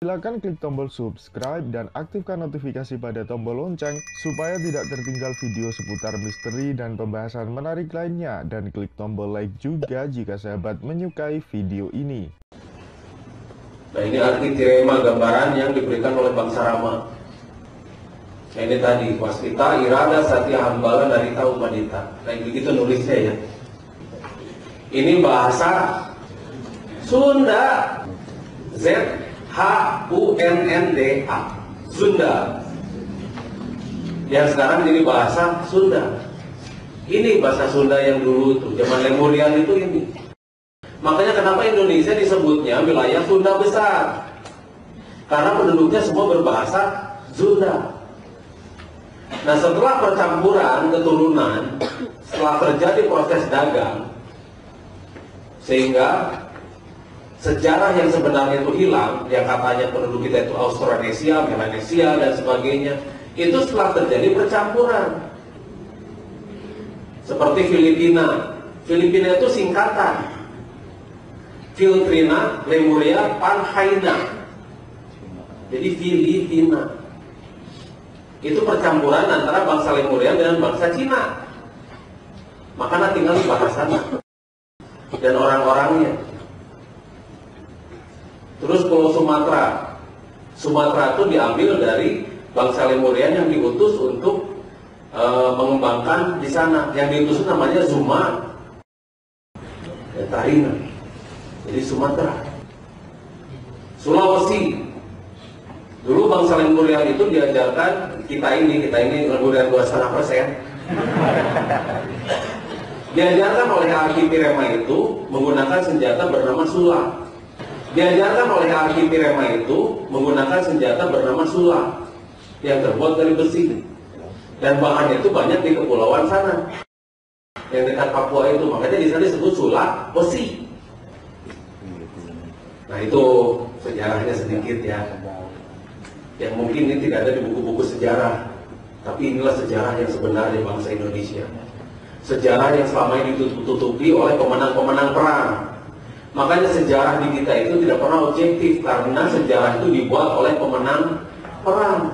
Silakan klik tombol subscribe dan aktifkan notifikasi pada tombol lonceng supaya tidak tertinggal video seputar misteri dan pembahasan menarik lainnya, dan klik tombol like juga jika sahabat menyukai video ini. Nah, ini arti tirema gambaran yang diberikan oleh bangsa Rama. Nah, ini tadi waskita irada satya hambala dari tahu madita. Nah, begitu nulisnya ya. Ini bahasa Sunda. Z-H-U-N-N-D-A, Sunda. Yang sekarang jadi bahasa Sunda. Ini bahasa Sunda yang dulu itu, zaman Lemurian itu ini. Makanya kenapa Indonesia disebutnya wilayah Sunda besar? Karena penduduknya semua berbahasa Sunda. Nah, setelah percampuran keturunan, setelah terjadi proses dagang, sehingga sejarah yang sebenarnya itu hilang, yang katanya penduduk kita itu Austronesia, Melanesia, dan sebagainya, itu setelah terjadi percampuran. Seperti Filipina. Filipina itu singkatan. Filtrina, Lemuria, Panhaina. Jadi Filipina. Itu percampuran antara bangsa Lemuria dan bangsa Cina. Makanya tinggal di bahasanya dan orang-orangnya. Terus Pulau Sumatera. Sumatera itu diambil dari bangsa Lemurian yang diutus untuk mengembangkan di sana. Yang diutus namanya Zuma dan Tarina. Jadi Sumatera. Sulawesi. Dulu bangsa Lemurian itu diajarkan kita ini Lemurian 2,5%. Diajarkan oleh Architirema itu menggunakan senjata bernama Sula. Diajarkan oleh Architirema itu menggunakan senjata bernama Sula yang terbuat dari besi, dan bahannya itu banyak di kepulauan sana yang dekat Papua itu. Makanya di sana disebut Sula besi. Nah, itu sejarahnya sedikit ya, yang mungkin ini tidak ada di buku-buku sejarah, tapi inilah sejarah yang sebenarnya bangsa Indonesia. Sejarah yang selama ini ditutupi oleh pemenang-pemenang perang. Makanya sejarah di kita itu tidak pernah objektif, karena sejarah itu dibuat oleh pemenang perang.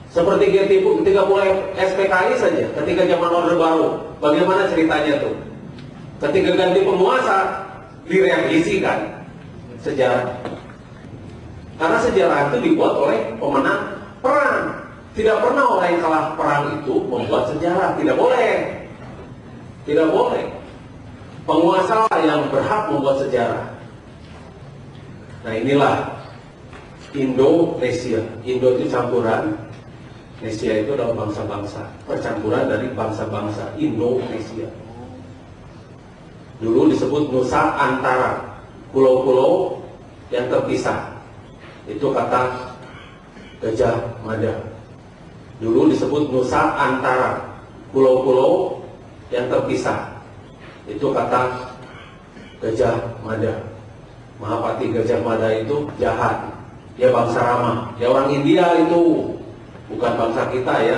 Seperti G30 SPKI saja, ketika zaman Orde Baru, bagaimana ceritanya tuh? Ketika ganti penguasa, direvisikan sejarah. Karena sejarah itu dibuat oleh pemenang perang. Tidak pernah orang yang kalah perang itu membuat sejarah, tidak boleh. Tidak boleh. Penguasa yang berhak membuat sejarah. Nah, inilah Indonesia. Indo itu campuran, Nesia itu adalah bangsa-bangsa, percampuran dari bangsa-bangsa Indonesia. Dulu disebut Nusa Antara, pulau-pulau yang terpisah. Itu kata Gajah Mada. Dulu disebut Nusa Antara, pulau-pulau yang terpisah. Itu kata Gajah Mada. Mahapati Gajah Mada itu jahat. Dia bangsa Rama. Dia orang India itu, bukan bangsa kita ya.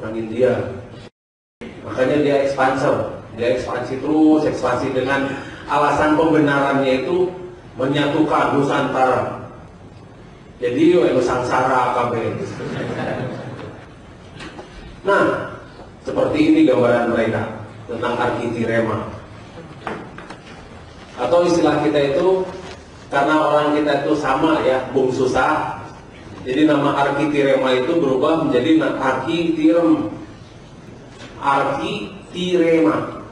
Orang India. Makanya dia ekspansor. Dia ekspansi terus, ekspansi dengan alasan pembenarannya itu menyatukan Nusantara. Jadi Nusantara KB. Nah, seperti ini gambaran mereka tentang Architirema. Atau istilah kita itu, karena orang kita itu sama ya, bung susah, jadi nama Architirema itu berubah menjadi Architirem. Architirema.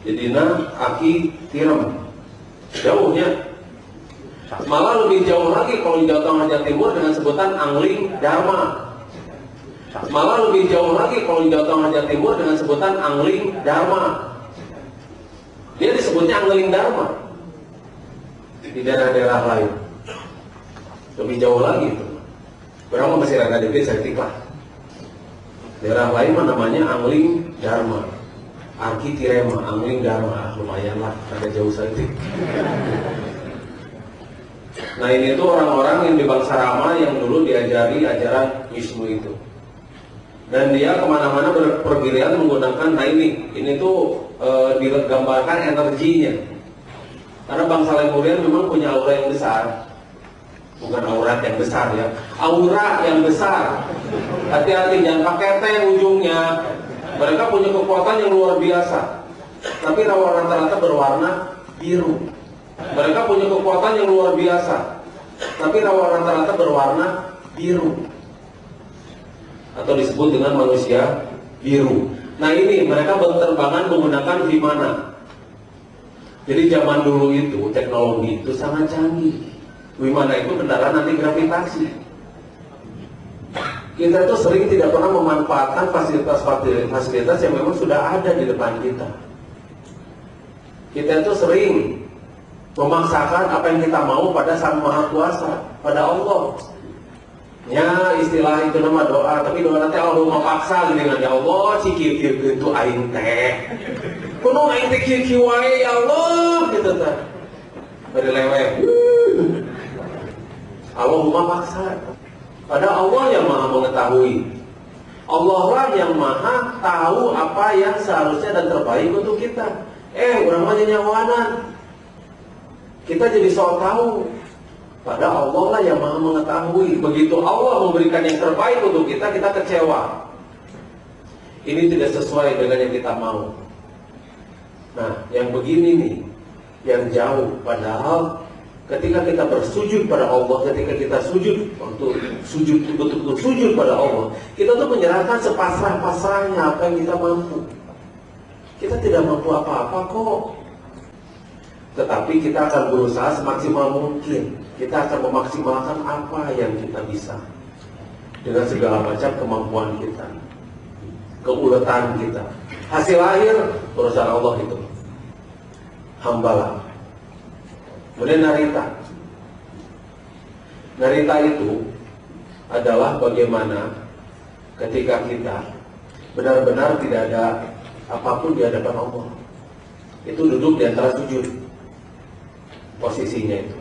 Jadi Architirem. Jauhnya. Malah lebih jauh lagi kalau di Jawa Tengah Jawa Timur dengan sebutan Angling Dharma. Malah lebih jauh lagi kalau di Jawa Tengah Jawa Timur dengan sebutan Angling Dharma. Dia disebutnya Angling Dharma di daerah-daerah lain. Lebih jauh lagi itu. Berapa masih ada dikit saya tiklah. Daerah lain namanya Angling Dharma. Architirema, Angling Dharma. Lumayan lah, agak jauh saja. Nah, ini tuh orang-orang yang di bangsa Rama yang dulu diajari ajaran Wisnu itu. Dan dia kemana-mana berpergian menggunakan, nah ini tuh digambarkan energinya. Karena bangsa Lemurian memang punya aura yang besar. Bukan aurat yang besar ya, aura yang besar. Hati-hati, jangan pakai T ujungnya. Mereka punya kekuatan yang luar biasa. Tapi rawa rata-rata berwarna biru. Mereka punya kekuatan yang luar biasa. Tapi rawa rata-rata berwarna biru. Atau disebut dengan manusia biru. Nah ini, mereka berterbangan menggunakan Vimana. Jadi zaman dulu itu, teknologi itu sangat canggih. Vimana itu kendaraan anti gravitasi. Kita itu sering tidak pernah memanfaatkan fasilitas-fasilitas yang memang sudah ada di depan kita. Kita itu sering memaksakan apa yang kita mau pada Sang Maha Kuasa, pada Allah. Ya istilah itu nama doa, tapi doa nanti Allah memaksa dengan ya Allah cikir itu aing teh. Kuno aing teh kieu wae ya Allah gitu teh. Bari lewe. Allahumma paksa. Pada Allah yang maha mengetahui. Allah lah yang maha tahu apa yang seharusnya dan terbaik untuk kita. Orang mah nyawanan. Kita jadi sok tahu. Pada Allah lah yang maha mengetahui. Begitu Allah memberikan yang terbaik untuk kita, kita kecewa. Ini tidak sesuai dengan yang kita mau. Nah, yang begini nih, yang jauh. Padahal ketika kita bersujud pada Allah, ketika kita sujud untuk sujud betul-betul sujud pada Allah, kita tuh menyerahkan sepasrah-pasrahnya apa yang kita mampu. Kita tidak mampu apa-apa kok. Tetapi kita akan berusaha semaksimal mungkin. Kita akan memaksimalkan apa yang kita bisa dengan segala macam kemampuan kita, keuletan kita. Hasil akhir urusan Allah itu. Hambalah. Kemudian narita. Narita itu adalah bagaimana ketika kita benar-benar tidak ada apapun di hadapan Allah. Itu duduk di antara sujud. Posisinya itu.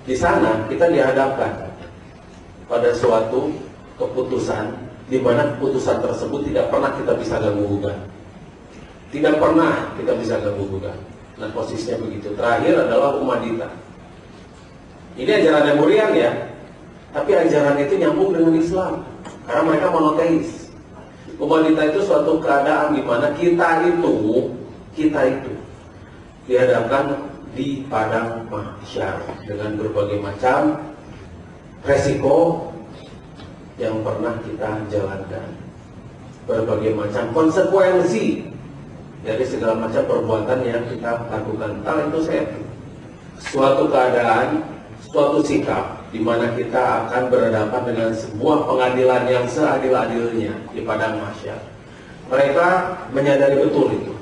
Di sana kita dihadapkan pada suatu keputusan di mana keputusan tersebut tidak pernah kita bisa ganggu-gugat. Tidak pernah kita bisa ganggu-gugat. Nah posisinya begitu. Terakhir adalah Umadita. Ini ajaran Lemurian ya, tapi ajaran itu nyambung dengan Islam karena mereka monoteis. Umadita itu suatu keadaan di mana kita itu dihadapkan di padang mahsyar dengan berbagai macam resiko yang pernah kita jalankan, berbagai macam konsekuensi dari segala macam perbuatan yang kita lakukan. Entah itu suatu keadaan, suatu sikap di mana kita akan berhadapan dengan sebuah pengadilan yang seadil-adilnya di padang mahsyar. Mereka menyadari betul itu,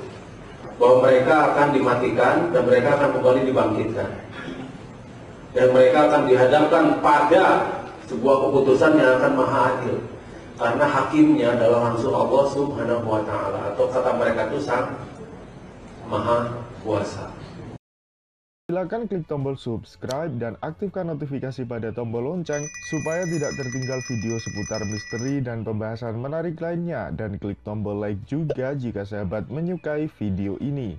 bahwa mereka akan dimatikan dan mereka akan kembali dibangkitkan. Dan mereka akan dihadapkan pada sebuah keputusan yang akan maha adil. Karena hakimnya adalah langsung Allah Subhanahu wa ta'ala, atau kata mereka itu Sang Maha Kuasa. Silakan klik tombol subscribe dan aktifkan notifikasi pada tombol lonceng supaya tidak tertinggal video seputar misteri dan pembahasan menarik lainnya, dan klik tombol like juga jika sahabat menyukai video ini.